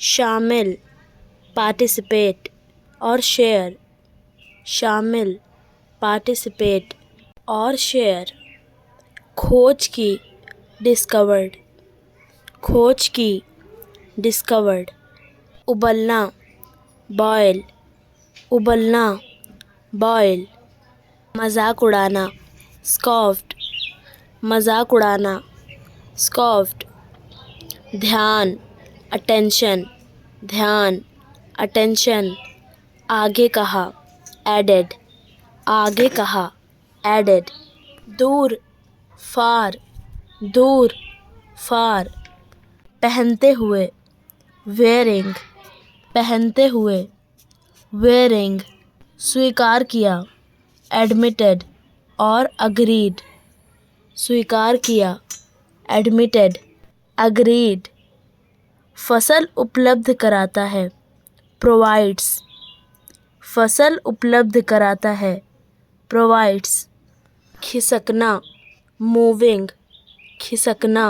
शामिल पार्टिसिपेट और शेयर, शामिल पार्टिसिपेट और शेयर। खोज की डिस्कवर्ड, खोज की डिस्कवर्ड। उबलना बॉयल, उबलना बॉयल। मजाक उड़ाना स्कॉफ्ड, मजाक उड़ाना स्कॉफ्ड। ध्यान अटेंशन, ध्यान अटेंशन। आगे कहा एडेड, आगे कहा एडेड। दूर फार, दूर फार। पहनते हुए वेयरिंग, पहनते हुए वेयरिंग। स्वीकार किया एडमिटेड और अग्रीड, स्वीकार किया एडमिटेड अग्रीड। फसल उपलब्ध कराता है प्रोवाइड्स, फसल उपलब्ध कराता है प्रोवाइड्स। खिसकना मूविंग, खिसकना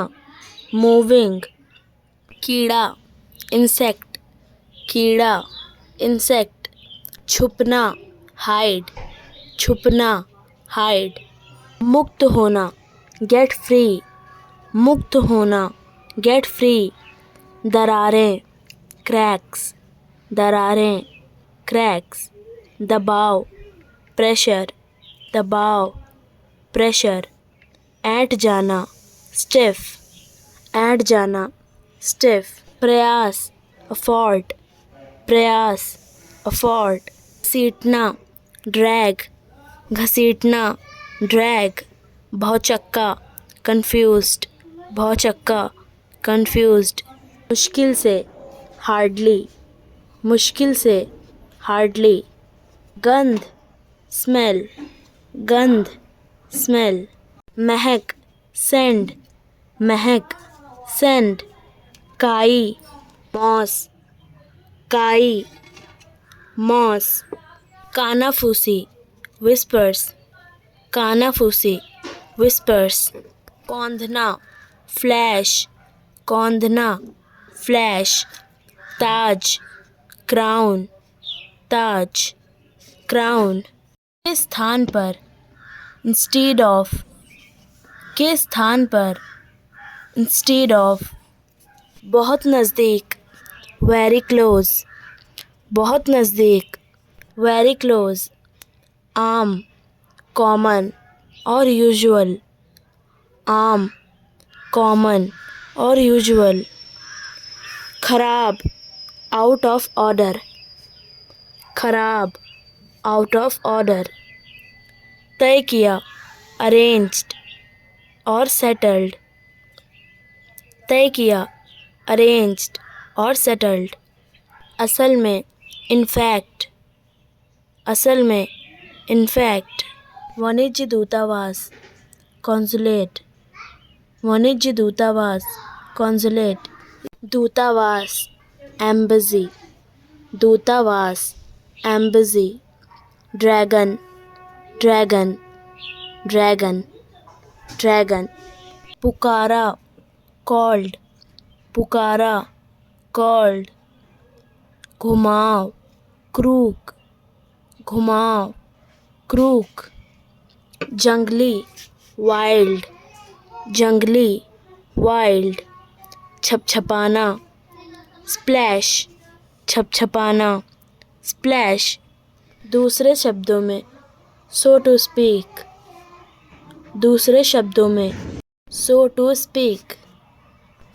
मूविंग। कीड़ा इंसेक्ट, कीड़ा इंसेक्ट। छुपना हाइड, छुपना हाइड। मुक्त होना गेट फ्री, मुक्त होना गेट फ्री। दरारें क्रैक्स, दरारें क्रैक्स। दबाव प्रेशर, दबाव प्रेशर। ऐंठ जाना स्टिफ, ऐंठ जाना स्टिफ। प्रयास अफॉर्ट, प्रयास अफॉर्ट। घसीटना ड्रैग, घसीटना ड्रैग। भौचक्का कंफ्यूज्ड, भौचक्का कंफ्यूज्ड। मुश्किल से हार्डली, मुश्किल से हार्डली। गंध स्मेल, गंध स्मेल। महक सेंड, महक सेंड। काई मॉस, काई मॉस। कानाफूसी विस्पर्स, कानाफूसी विस्पर्स। कौंधना फ्लैश, कौंधना फ्लैश। ताज क्राउन, ताज क्राउन। के स्थान पर इंस्टीड ऑफ, के स्थान पर इंस्टीड ऑफ। बहुत नज़दीक वेरी क्लोज, बहुत नज़दीक वेरी क्लोज। आम कॉमन और यूजुअल, आम कॉमन और यूजुअल। खराब आउट ऑफ ऑर्डर, खराब आउट ऑफ ऑर्डर। तय किया अरेंज्ड और सेटल्ड, तय किया अरेंज्ड और सेटल्ड। असल में इनफैक्ट, असल में इनफैक्ट। वाणिज्य दूतावास कॉन्सुलेट, वाणिज्य दूतावास कॉन्सुलेट। दूतावास एम्बेसी, दूतावास embassy. Dragon, dragon, dragon, dragon. पुकारा कॉल्ड, पुकारा कॉल्ड। घुमाव क्रूक, घुमाव क्रूक। जंगली वाइल्ड, जंगली वाइल्ड। छपछपाना स्प्लैश, छपछपाना स्प्लैश। दूसरे शब्दों में सो टू स्पीक, दूसरे शब्दों में सो टू स्पीक।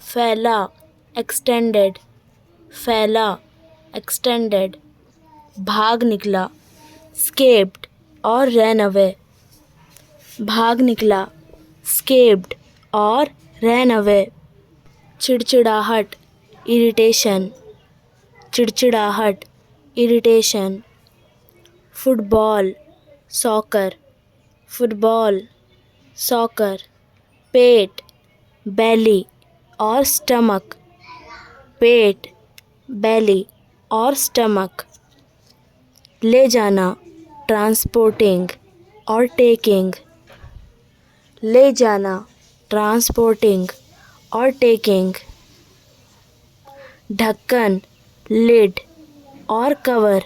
फैला एक्सटेंडेड, फैला एक्सटेंडेड। भाग निकला स्केप्ड और रैन अवे, भाग निकला स्केप्ड और रैन अवे। चिड़चिड़ाहट इरिटेशन, चिड़चिड़ाहट irritation. Football soccer, football soccer. पेट बेली और स्टमक, पेट बेली और स्टमक। ले जाना ट्रांसपोर्टिंग और टेकिंग, ले जाना ट्रांसपोर्टिंग और टेकिंग। ढक्कन, लिड और कवर,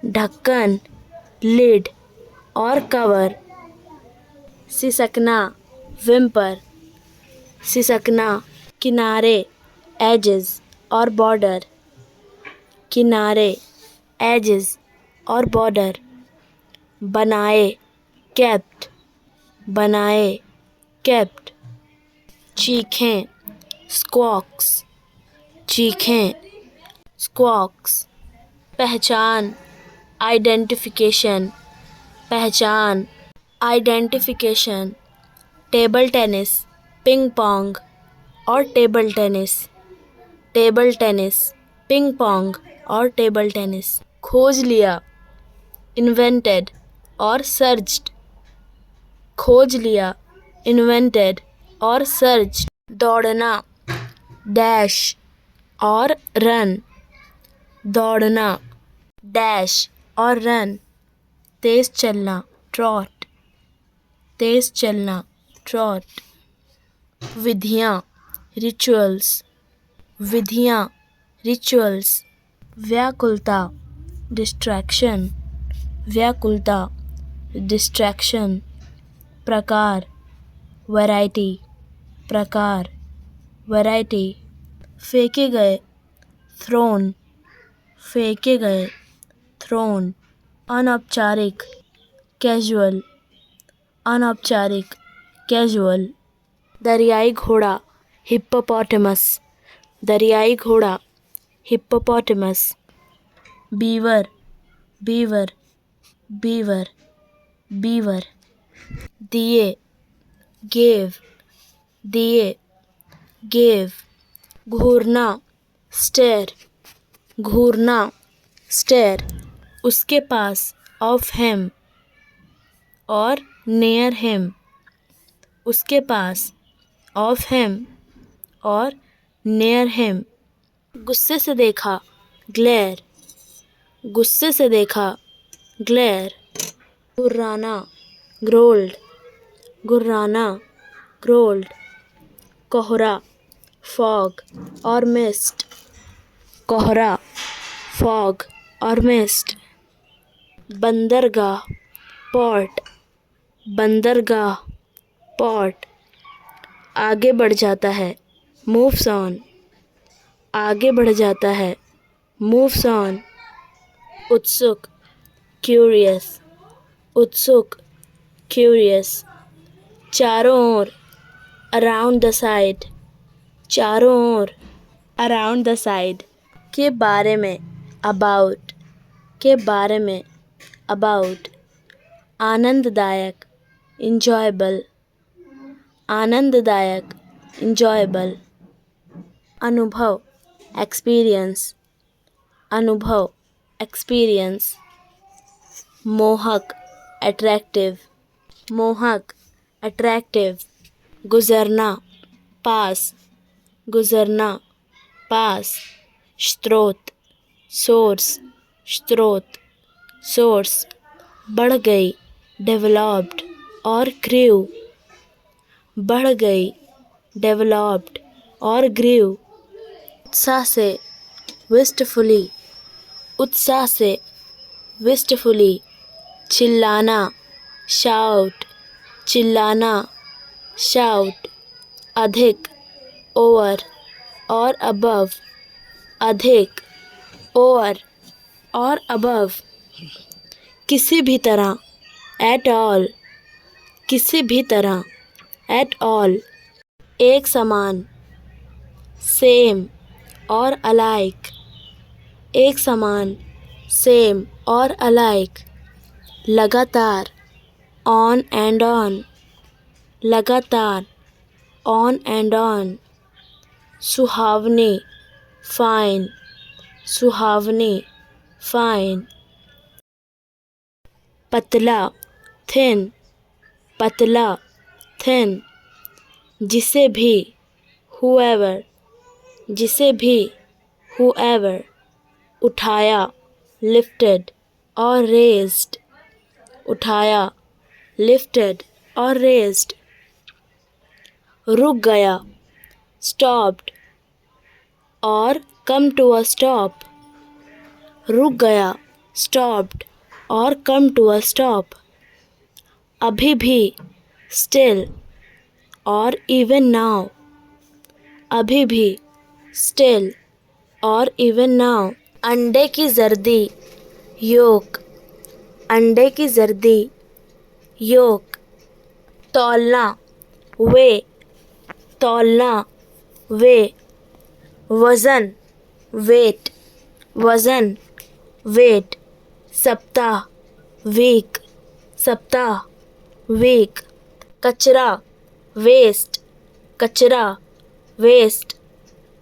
ढक्कन, लिड और कवर। सिसकना, विम्पर, सिसकना। किनारे, एजेस और बॉर्डर, किनारे, एजेस और बॉर्डर। बनाए, केप्ट, बनाए, केप्ट। चीखें, स्क्वॉक्स, चीखें, स्क्वॉक्स। पहचान, आइडेंटिफिकेशन, पहचान, identification. Table tennis, ping pong और table tennis, table tennis, ping pong और टेबल टेनिस। खोज लिया, इन्वेंटेड और सर्च्ड, खोज लिया, इन्वेंटेड और सर्च्ड। दौड़ना, डैश और रन, दौड़ना, डैश और रन। तेज चलना, ट्रॉट, तेज चलना, ट्रॉट। विधियाँ, रिचुअल्स, विधियाँ, रिचुअल्स। व्याकुलता, डिस्ट्रैक्शन, व्याकुलता, डिस्ट्रैक्शन। प्रकार, वैरायटी, प्रकार, वैरायटी। फेंके गए, थ्रोन, फेंके गए, थ्रोन। अनौपचारिक, कैजुअल, अनौपचारिक, कैजुअल। दरियाई घोड़ा, हिप्पोपोटामस, दरियाई घोड़ा, hippopotamus. Beaver, beaver, beaver, beaver. दिए, गेव, दिए, गेव। घूरना, स्टेयर, घूरना, स्टेयर। उसके पास, ऑफ हिम और नियर हिम, उसके पास, ऑफ हिम और नियर हिम। गुस्से से देखा, ग्लेयर, गुस्से से देखा, ग्लेयर। गुर्राना, ग्रोल्ड, गुर्राना, ग्रोल्ड। कोहरा, फॉग और मिस्ट, कोहरा, फॉग और मिस्ट। बंदरगाह, पोर्ट, बंदरगाह, पोर्ट। आगे बढ़ जाता है, मूव्स ऑन, आगे बढ़ जाता है, मूव्स ऑन। उत्सुक, क्यूरियस, उत्सुक, क्यूरियस। चारों ओर, अराउंड द साइड, चारों ओर, अराउंड द साइड। के बारे में, अबाउट, के बारे में, अबाउट। आनंददायक, इंजॉयबल, आनंददायक, इंजॉयबल। अनुभव, एक्सपीरियंस, अनुभव, एक्सपीरियंस। मोहक, अट्रैक्टिव, मोहक, अट्रैक्टिव। गुजरना, पास, गुजरना, पास। स्रोत, सोर्स, स्रोत, सोर्स। बढ़ गई, डेवलप्ड और ग्रीव, बढ़ गई, डेवलप्ड और ग्रीव। उत्साह से, विस्टफुली, उत्साह से, विस्टफुली। चिल्लाना, शाउट, चिल्लाना, शाउट। अधिक, ओवर और अबव, अधिक, ओवर और अबव। किसी भी तरह, एट ऑल, किसी भी तरह, एट ऑल। एक समान, सेम और अलाइक, एक समान, सेम और अलाइक। लगातार, ऑन एंड ऑन, लगातार, ऑन एंड ऑन। सुहावनी, फाइन, सुहावनी, फाइन। पतला, थिन, पतला, थिन। जिसे भी, whoever, जिसे भी, whoever। उठाया, lifted और raised, उठाया, lifted और raised। रुक गया, stopped, और come to a stop, रुक गया, stopped और come to a stop, अभी भी, still और even now, अभी भी, still और even now, अंडे की जर्दी, yolk, अंडे की जर्दी, yolk, तौलना, weigh, तौलना, weigh, वज़न, weight, वज़न, weight, सप्ताह, week, सप्ताह, week, कचरा, waste, कचरा, waste,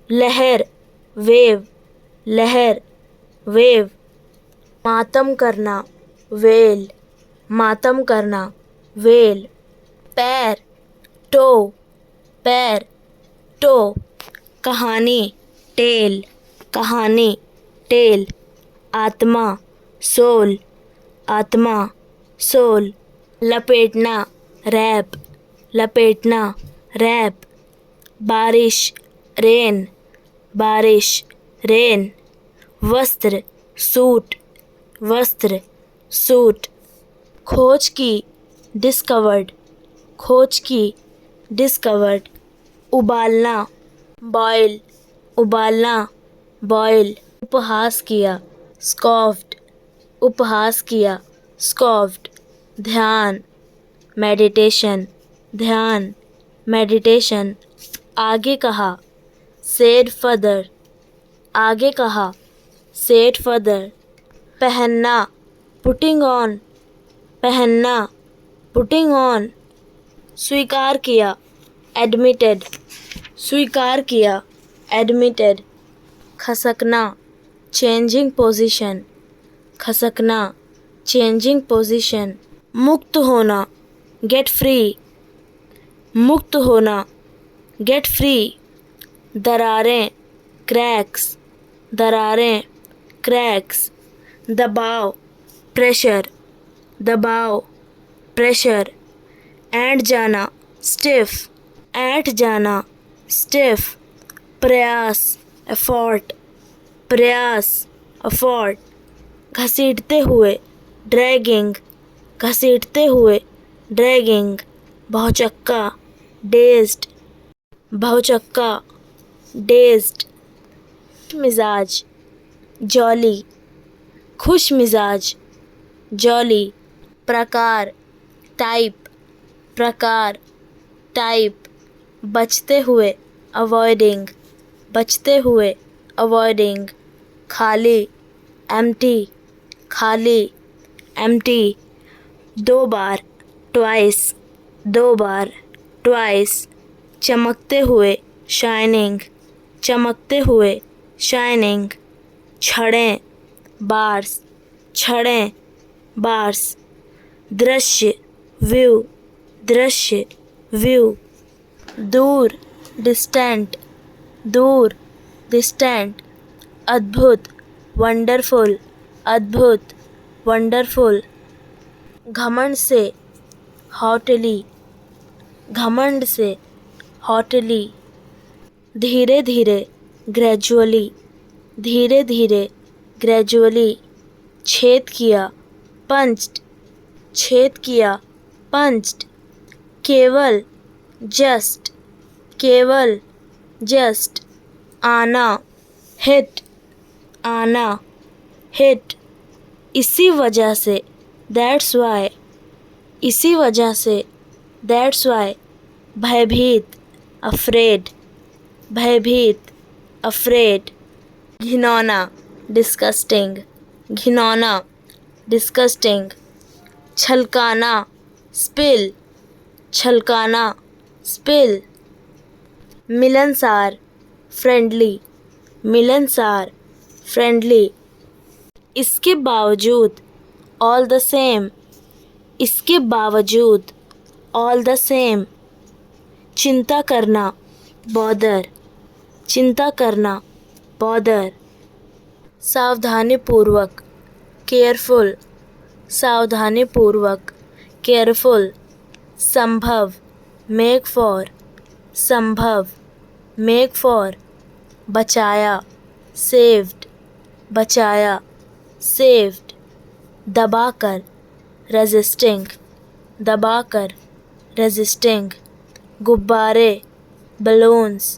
लहर, wave, लहर, wave, मातम करना, wail, मातम करना, wail, पैर, toe, पैर, toe, कहानी, tale, कहानी, tale, आत्मा, soul, आत्मा, soul, लपेटना, wrap, लपेटना, wrap, बारिश, rain, बारिश, rain, वस्त्र, सूट, वस्त्र, सूट, खोज की, discovered, खोज की, discovered, उबालना, boil, उबालना, boil, उपहास किया, scoffed, उपहास किया, scoffed, ध्यान, meditation, ध्यान, meditation, आगे कहा, said further, आगे कहा, said further, पहनना, putting on, पहनना, putting on, स्वीकार किया, admitted, स्वीकार किया, admitted, खसकना, changing position, खसकना, changing position, मुक्त होना, get free, मुक्त होना, get free, दरारें, cracks, दरारें, cracks, दबाव, pressure, दबाव, pressure, ऐंठ जाना, stiff, ऐंठ जाना, stiff, प्रयास, effort, प्रयास, effort, घसीटते हुए, dragging, घसीटते हुए, dragging, बहुचक्का, dazed, बहुचक्का, dazed, मिजाज, jolly, खुश मिजाज, jolly, प्रकार, type, प्रकार, type, बचते हुए, avoiding, बचते हुए, avoiding, खाली, empty, खाली, empty, दो बार, twice, दो बार, twice, चमकते हुए, shining, चमकते हुए, shining, छड़ें, bars, छड़ें, bars, दृश्य, view, दृश्य, view, दूर, distant, दूर, distant, अद्भुत, wonderful, अद्भुत, wonderful, घमंड से, haughtily, घमंड से, haughtily, धीरे धीरे, gradually, धीरे धीरे, gradually, छेद किया, punched, छेद किया, punched, केवल, just, केवल, just, आना, hit, आना, hit, इसी वजह से, that's why, इसी वजह से, that's why, भयभीत, afraid, भयभीत, afraid, घिनौना, disgusting, घिनौना, disgusting, छलकाना, spill, छलकाना, spill, मिलनसार, friendly, मिलनसार, friendly, इसके बावजूद, all the same, इसके बावजूद, all the same, चिंता करना, bother, चिंता करना, bother, सावधानीपूर्वक, careful, सावधानीपूर्वक, careful, संभव, make for, संभव, make for, बचाया, saved, बचाया, saved, दबाकर, resisting, दबाकर, resisting, गुब्बारे, balloons,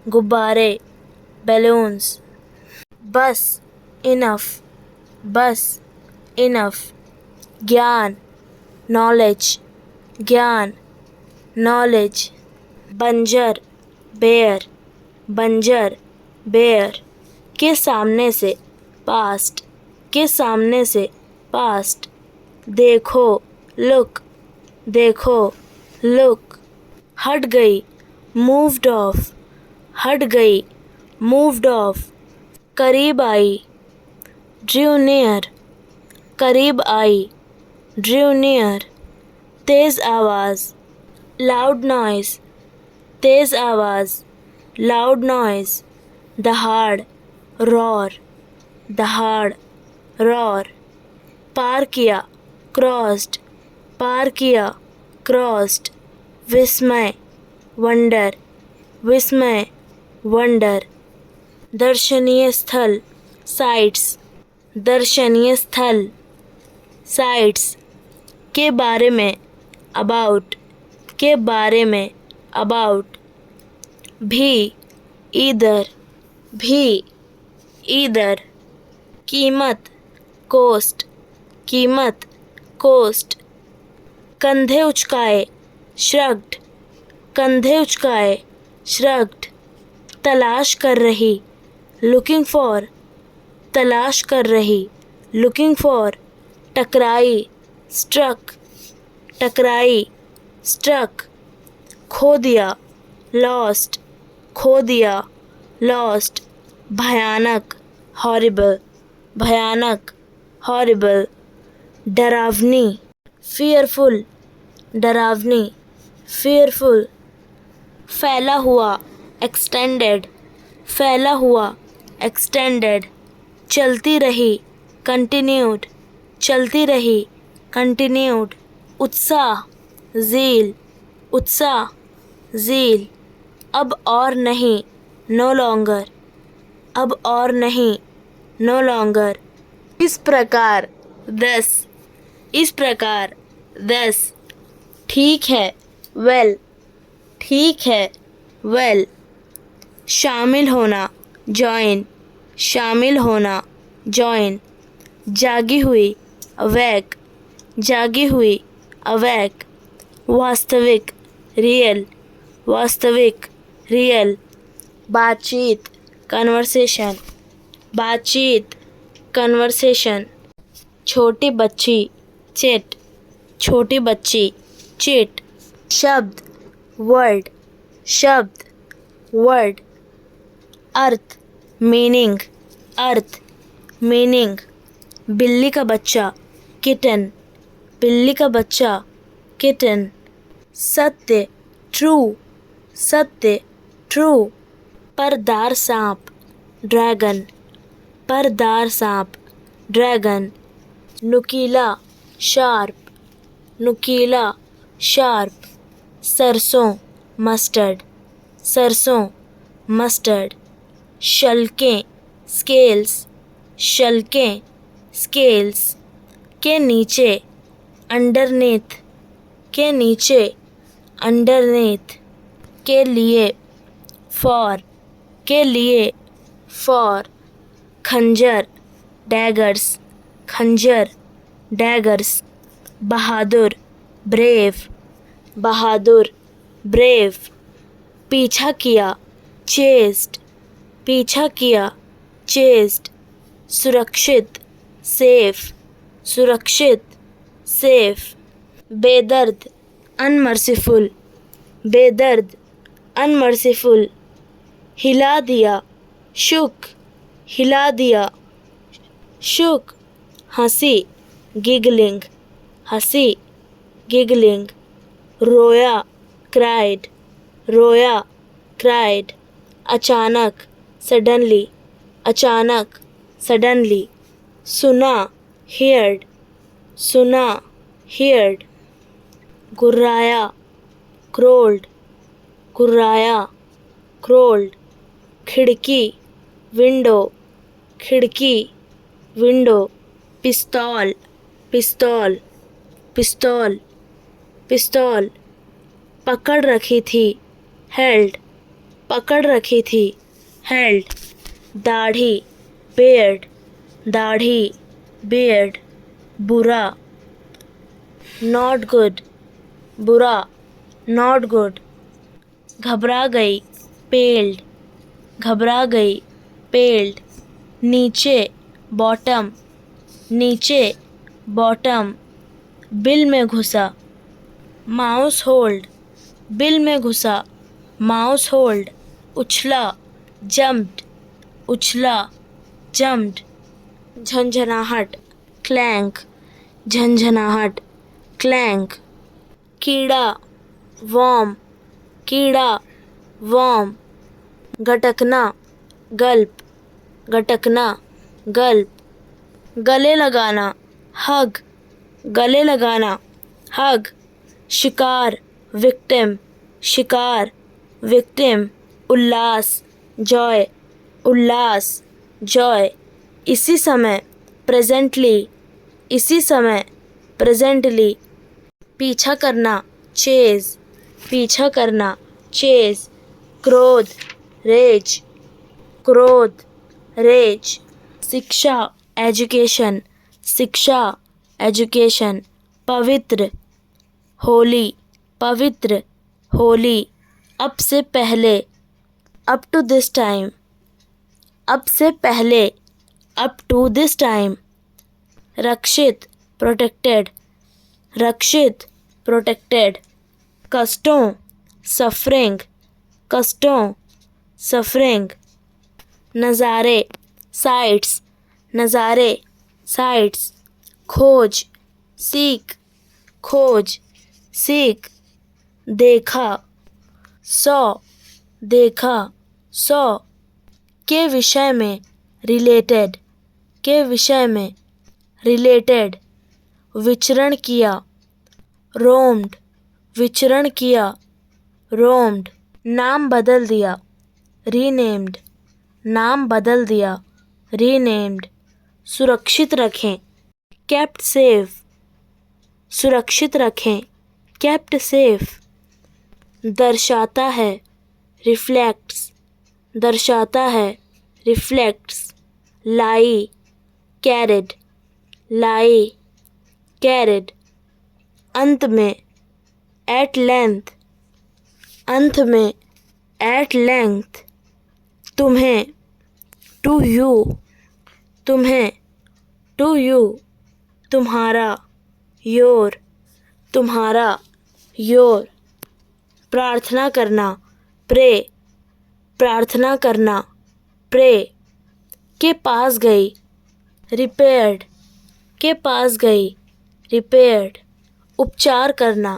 गुब्बारे, balloons, बस, enough, बस, enough, ज्ञान, knowledge, ज्ञान, knowledge, बंजर, बेयर, बंजर, बेयर, के सामने से, पास्ट, के सामने से, पास्ट, देखो, लुक, देखो, लुक, हट गई, मूव्ड ऑफ, हट गई, मूव्ड ऑफ, करीब आई, ड्रू नियर, करीब आई, ड्रू नियर, तेज आवाज़, लाउड नॉइज़, तेज आवाज़, लाउड नॉइज़, दहाड़, रॉर, दहाड़, रॉर, पार किया, क्रॉस्ड, पार किया, क्रॉस्ड, विस्मय, वंडर, विस्मय, वंडर, दर्शनीय स्थल, साइट्स, दर्शनीय स्थल, साइट्स, के बारे में, अबाउट, के बारे में, अबाउट, भी, ईदर, भी, ईदर, कीमत, कोस्ट, कीमत, कोस्ट, कंधे उचकाए, श्रग्ड, कंधे उचकाए, श्रग्ड, तलाश कर रही, लुकिंग फॉर, तलाश कर रही, लुकिंग फॉर, टकराई, स्ट्रक, टकराई, स्ट्रक, खो दिया, लॉस्ट, खो दिया, लॉस्ट, भयानक, हॉरिबल, भयानक, हॉरिबल, डरावनी, फियरफुल, डरावनी, फियरफुल, फैला हुआ, एक्सटेंडेड, फैला हुआ, एक्सटेंडेड, चलती रही, कंटिन्यूड, चलती रही, कंटिन्यूड, उत्साह, ज़ील, उत्साह, ज़ील, अब और नहीं, नो लॉन्गर, अब और नहीं, नो लॉन्गर, इस प्रकार, दस, इस प्रकार, दस, ठीक है, वेल, ठीक है, वेल, शामिल होना, जॉइन, शामिल होना, जॉइन, जागी हुई, अवेक, जागी हुई, अवेक, वास्तविक, रियल, वास्तविक, रियल, बातचीत, कन्वर्सेशन, बातचीत, कन्वर्सेशन, छोटी बच्ची, चिट, छोटी बच्ची, चिट, शब्द, वर्ड, शब्द, वर्ड, अर्थ, मीनिंग, अर्थ, मीनिंग, बिल्ली का बच्चा, किटन, बिल्ली का बच्चा, किटन, सत्य, ट्रू, सत्य, ट्रू, परदार सांप, ड्रैगन, परदार सांप, ड्रैगन, नुकीला, शार्प, नुकीला, शार्प, सरसों, मस्टर्ड, सरसों, मस्टर्ड, शल्कें, स्केल्स, शल्कें, स्केल्स, के नीचे, अंडरनेथ, के नीचे, अंडरनेथ, के लिए, फॉर, के लिए, फॉर, खंजर, डैगर्स, खंजर, डैगर्स, बहादुर, ब्रेव, बहादुर, ब्रेव, पीछा किया, चेस्ड, पीछा किया, चेस्ड, सुरक्षित, सेफ, सुरक्षित, सेफ, बेदर्द, अनमर्सीफुल, बेदर्द, अनमर्सीफुल, हिला दिया, शुक, हिला दिया, शुक, हंसी, गिगलिंग, हंसी, गिगलिंग, रोया, क्राइड, रोया, क्राइड, अचानक, सडनली, अचानक, सडनली, सुना, हियर्ड, सुना, हियर्ड, गुर्राया, क्रोल्ड, गुर्राया, क्रोल्ड, खिड़की विंडो, खिड़की विंडो। पिस्तौल पिस्तौल पिस्तौल पिस्तौल। पकड़ रखी थी, हेल्ड, पकड़ रखी थी, हेल्ड। दाढ़ी बियर्ड, दाढ़ी बियर्ड। बुरा नॉट गुड, बुरा नॉट गुड। घबरा गई, पेल्ड, घबरा गई, पेल्ड। नीचे बॉटम, नीचे बॉटम। बिल में घुसा, माउस होल्ड, बिल में घुसा, माउस होल्ड। उछला, जंप्ड, उछला, जंप्ड। झंझनाहट, क्लैंक, झंझनाहट, क्लैंक। कीड़ा वॉर्म, कीड़ा वॉर्म। गटकना, गल्प, गटकना, गल्प। गले लगाना, हग, गले लगाना, हग। शिकार विक्टिम, शिकार विक्टिम। उल्लास जॉय, उल्लास जॉय। इसी समय प्रेजेंटली, इसी समय प्रेजेंटली। पीछा करना, चेज, पीछा करना, चेज। क्रोध रेज, क्रोध रेज। शिक्षा एजुकेशन, शिक्षा एजुकेशन। पवित्र होली, पवित्र होली। अब से पहले, अप टू दिस टाइम, अब से पहले, अप टू दिस टाइम। रक्षित प्रोटेक्टेड, रक्षित प्रोटेक्टेड। कष्टों सफरिंग, कष्टों सफरिंग। नज़ारे साइट्स, नज़ारे साइट्स। खोज सीक, खोज सीक। देखा सौ, देखा सौ। के विषय में, रिलेटेड, के विषय में, रिलेटेड। विचरण किया, रोम्ड, विचरण किया, रोम्ड। नाम बदल दिया, रीनेम्ड, नाम बदल दिया, रीनेम्ड। सुरक्षित रखें, केप्ट सेफ, सुरक्षित रखें, केप्ट सेफ। दर्शाता है, रिफ्लेक्ट्स, दर्शाता है, रिफ्लेक्ट्स। लाई कैरिड, लाई कैरिड। अंत में, एट लेंथ, अंत में, एट लेंथ। तुम्हें, टू यू, तुम्हें, टू यू। तुम्हारा, योर, तुम्हारा, योर। प्रार्थना करना, प्रे, प्रार्थना करना, प्रे। के पास गई, रिपेयर्ड, के पास गई, रिपेयर्ड। उपचार करना,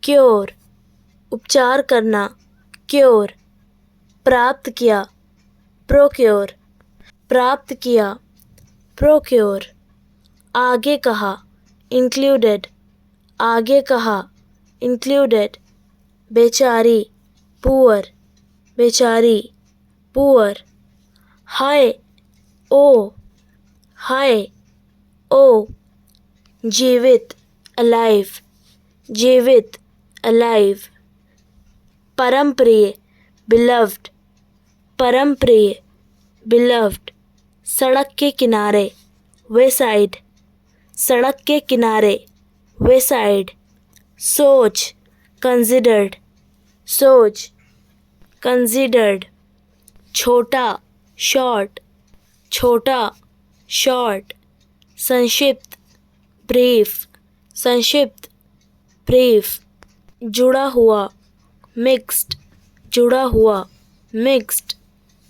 क्योर, उपचार करना, क्योर। प्राप्त किया, प्रोक्योर, प्राप्त किया, प्रोक्योर। आगे कहा, इंक्लूडेड, आगे कहा, इंक्लूडेड। बेचारी, पुअर, बेचारी, पुअर। हाय ओ, हाय ओ। जीवित, अलाइव, जीवित, अलाइव। परम प्रिय, बिलव्ड, परम प्रिय, बिलव्ड। सड़क के किनारे, वे साइड, सड़क के किनारे, वे साइड। सोच, कंसिडर्ड, सोच, कंसिडर्ड। छोटा, शॉर्ट, छोटा, शॉर्ट। संक्षिप्त, ब्रीफ, संक्षिप्त, ब्रीफ। जुड़ा हुआ, मिक्स्ड, जुड़ा हुआ, मिक्स्ड।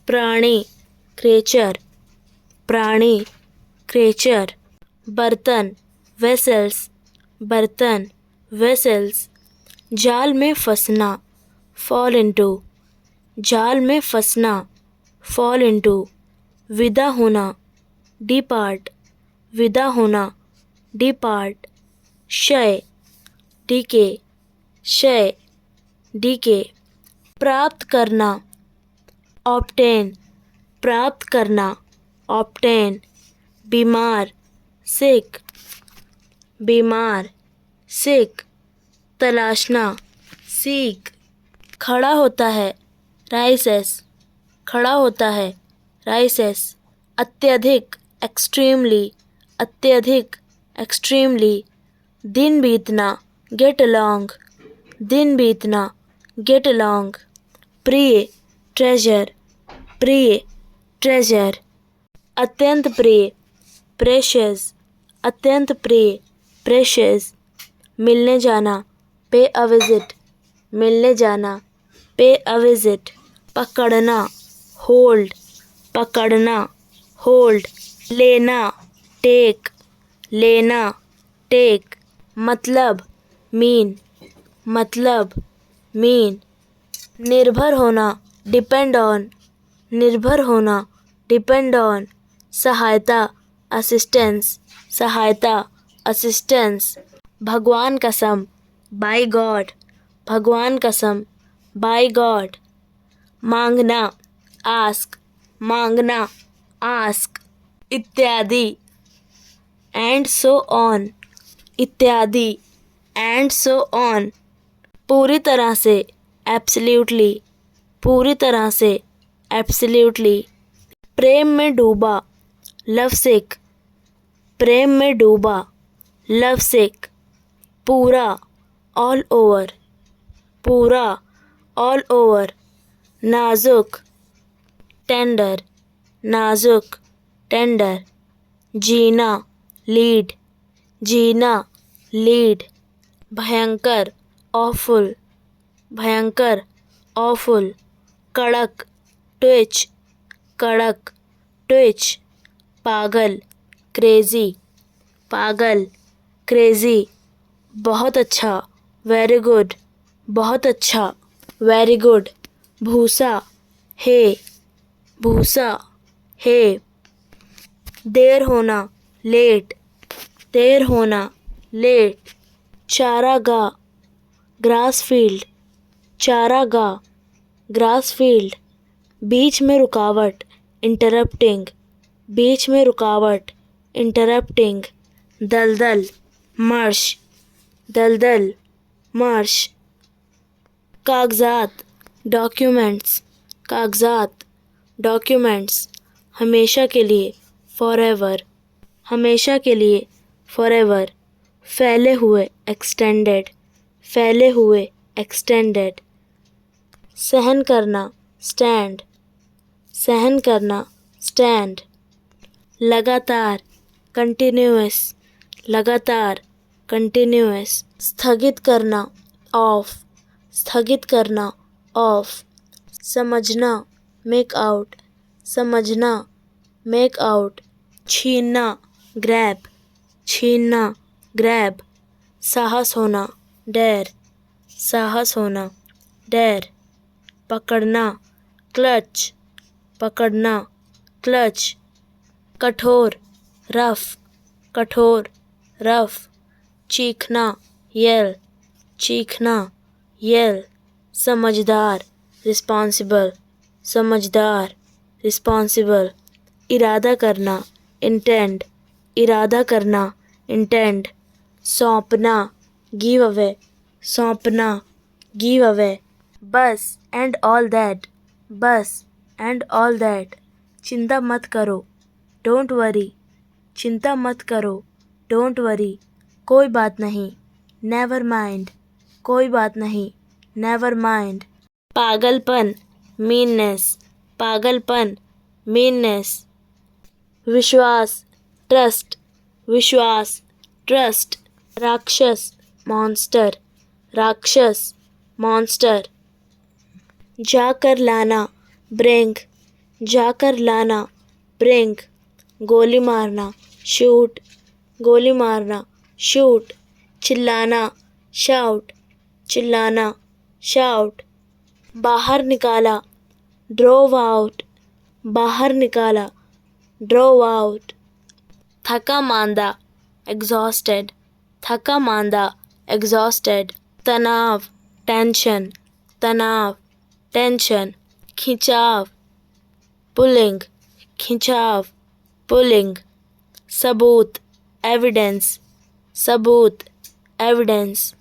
प्राणी, क्रिएचर, प्राणी, क्रिएचर। बर्तन, वेसल्स, बर्तन, वेसल्स। जाल में फंसना, फॉल इनटू, जाल में फंसना, फॉल इनटू। विदा होना, डिपार्ट, विदा होना, डिपार्ट। क्षय, डीके, क्षय, डीके। प्राप्त करना, ऑब्टेन प्राप्त करना, ऑब्टेन। बीमार सिक, बीमार सिक। तलाशना सीक। खड़ा होता है राइसेस, खड़ा होता है राइसेस। अत्यधिक एक्सट्रीमली, अत्यधिक एक्सट्रीमली। दिन बीतना गेट अलॉन्ग, दिन बीतना गेट अलॉन्ग। प्रिय ट्रेजर, प्रिय ट्रेजर। अत्यंत प्रिय प्रेशियस, अत्यंत प्रिय प्रेशियस। मिलने जाना पे अ विजिट, मिलने जाना पे अ विजिट। पकड़ना होल्ड, पकड़ना होल्ड। लेना टेक, लेना टेक। मतलब मीन, मतलब मीन। निर्भर होना डिपेंड ऑन, निर्भर होना डिपेंड ऑन। सहायता असिस्टेंस, सहायता असिस्टेंस। भगवान कसम बाय गॉड, भगवान कसम बाय गॉड। मांगना आस्क, मांगना आस्क। इत्यादि एंड सो ऑन, इत्यादि एंड सो ऑन। पूरी तरह से एब्सोल्युटली, पूरी तरह से एब्सोल्युटली। प्रेम में डूबा लव सिक, प्रेम में डूबा लव सिक। पूरा ऑल ओवर, पूरा ऑल ओवर। नाजुक टेंडर, नाजुक टेंडर। जीना लीड, जीना लीड। भयंकर ऑफुल, भयंकर ऑफुल। कड़क ट्विच, कड़क ट्विच। पागल क्रेजी, पागल क्रेजी। बहुत अच्छा वेरी गुड, बहुत अच्छा वेरी गुड। भूसा हे, भूसा हे। देर होना लेट, देर होना लेट। चारागाह ग्रास फील्ड, चारागाह ग्रास फील्ड। बीच में रुकावट इंटरप्टिंग, बीच में रुकावट इंटरप्टिंग। दलदल मार्श, दलदल मार्श। कागजात डॉक्यूमेंट्स, कागजात डॉक्यूमेंट्स। हमेशा के लिए फॉरएवर, हमेशा के लिए फॉरएवर। फैले हुए एक्सटेंडेड, फैले हुए एक्सटेंडेड। सहन करना स्टैंड, सहन करना स्टैंड। लगातार कंटिन्यूअस, लगातार कंटिन्यूअस। स्थगित करना ऑफ, स्थगित करना ऑफ। समझना मेक आउट, समझना मेक आउट। छीनना ग्रैब, छीनना ग्रैब। साहस होना डेयर, साहस होना डेयर। पकड़ना क्लच, पकड़ना क्लच। कठोर रफ, कठोर रफ। चीखना येल, चीखना येल। समझदार रिस्पॉन्सिबल, समझदार रिस्पॉन्सिबल। इरादा करना इंटेंड, इरादा करना इंटेंड। सौंपना गिव अवे, सौंपना गिव अवे। बस एंड ऑल दैट, बस एंड ऑल दैट। चिंता मत करो डोंट वरी, चिंता मत करो डोंट वरी। कोई बात नहीं नेवर माइंड, कोई बात नहीं नेवर माइंड। पागलपन मीननेस, पागलपन मीननेस। विश्वास ट्रस्ट, विश्वास ट्रस्ट। राक्षस मॉन्स्टर, राक्षस मॉन्स्टर। जाकर लाना ब्रिंग, जाकर लाना ब्रिंग। गोली मारना शूट, गोली मारना शूट। चिल्लाना शाउट, चिल्लाना शाउट। बाहर निकाला ड्रोव आउट, बाहर निकाला ड्रोव आउट। थका मांदा एग्जॉस्टेड, थका मांदा एग्जॉस्टेड। तनाव टेंशन, तनाव टेंशन। खिंचाव पुलिंग खिंचाव, पुलिंग। सबूत एविडेंस, सबूत एविडेंस।